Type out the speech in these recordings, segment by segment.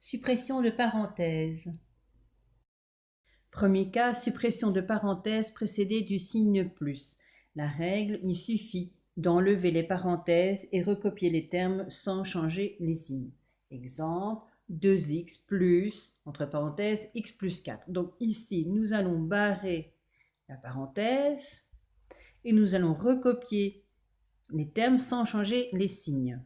Suppression de parenthèse. Premier cas, suppression de parenthèse précédée du signe plus. La règle, il suffit d'enlever les parenthèses et recopier les termes sans changer les signes. Exemple, 2x plus, entre parenthèses, x plus 4. Donc ici, nous allons barrer la parenthèse et nous allons recopier les termes sans changer les signes.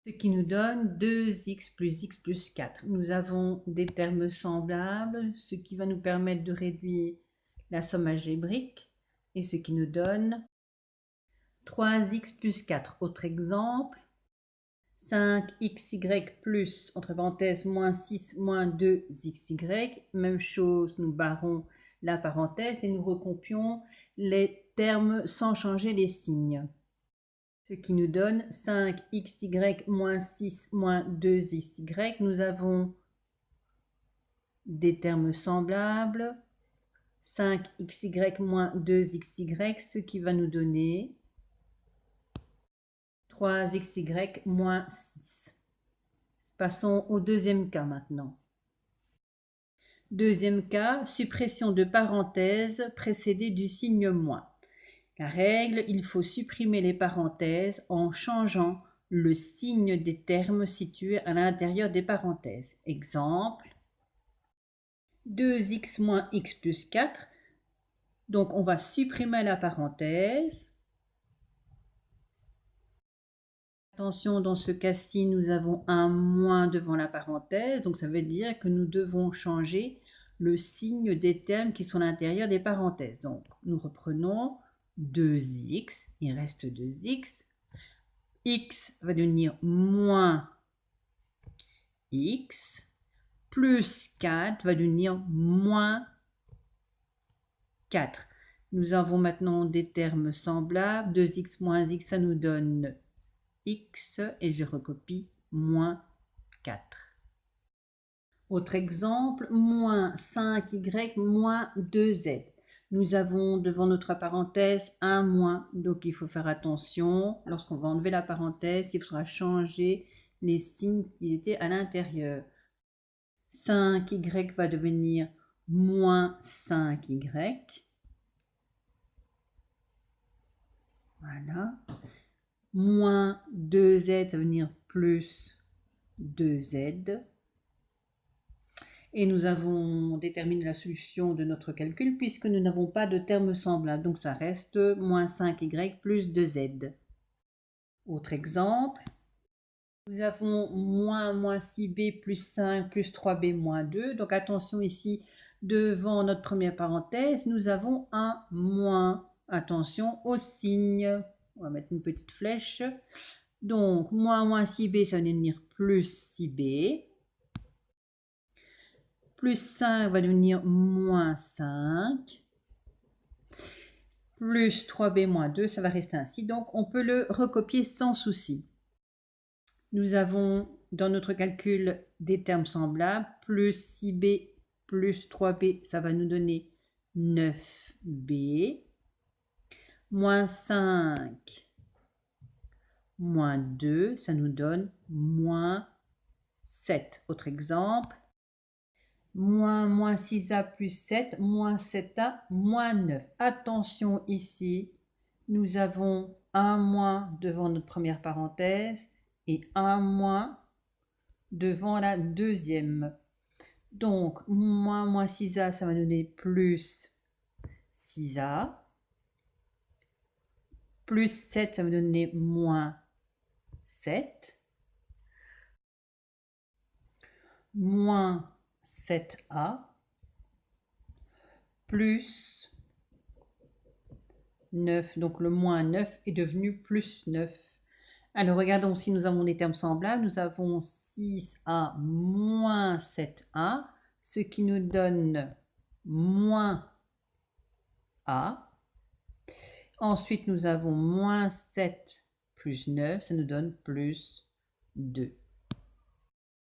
Ce qui nous donne 2x plus 4. Nous avons des termes semblables, ce qui va nous permettre de réduire la somme algébrique et ce qui nous donne 3x plus 4. Autre exemple, 5xy plus, entre parenthèses, moins 6 moins 2xy. Même chose, nous barrons la parenthèse et nous recopions les termes sans changer les signes. Ce qui nous donne 5xy moins 6 moins 2xy. Nous avons des termes semblables. 5xy moins 2xy, ce qui va nous donner 3xy moins 6. Passons au deuxième cas maintenant. Deuxième cas, suppression de parenthèse précédée du signe moins. La règle, il faut supprimer les parenthèses en changeant le signe des termes situés à l'intérieur des parenthèses. Exemple, 2x moins x plus 4. Donc, on va supprimer la parenthèse. Attention, dans ce cas-ci, nous avons un moins devant la parenthèse. Donc, ça veut dire que nous devons changer le signe des termes qui sont à l'intérieur des parenthèses. Donc, nous reprenons 2x, il reste 2x. X va devenir moins x, plus 4 va devenir moins 4. Nous avons maintenant des termes semblables. 2x moins x, ça nous donne x, et je recopie moins 4. Autre exemple, moins 5y moins 2z. Nous avons devant notre parenthèse un moins, donc il faut faire attention. Lorsqu'on va enlever la parenthèse, il faudra changer les signes qui étaient à l'intérieur. 5y va devenir moins 5y. Voilà. Moins 2z, ça va venir plus 2z. Et nous avons déterminé la solution de notre calcul puisque nous n'avons pas de termes semblables. Donc ça reste moins 5y plus 2z. Autre exemple, nous avons moins 6b plus 5 plus 3b moins 2. Donc attention ici, devant notre première parenthèse, nous avons un moins. Attention au signe. On va mettre une petite flèche. Donc moins 6b, ça va devenir plus 6b. Plus 5 va devenir moins 5. Plus 3b moins 2, ça va rester ainsi. Donc, on peut le recopier sans souci. Nous avons dans notre calcul des termes semblables. Plus 6b plus 3b, ça va nous donner 9b. Moins 5 moins 2, ça nous donne moins 7. Autre exemple. Moins 6a plus 7, moins 7a, moins 9. Attention ici, nous avons un moins devant notre première parenthèse et un moins devant la deuxième. Donc, moins 6a, ça va nous donner plus 6a. Plus 7, ça va nous donner moins 7. Moins 7a plus 9. Donc le moins 9 est devenu plus 9. Alors regardons si nous avons des termes semblables. Nous avons 6a moins 7a, ce qui nous donne moins a. Ensuite, nous avons moins 7 plus 9, ça nous donne plus 2.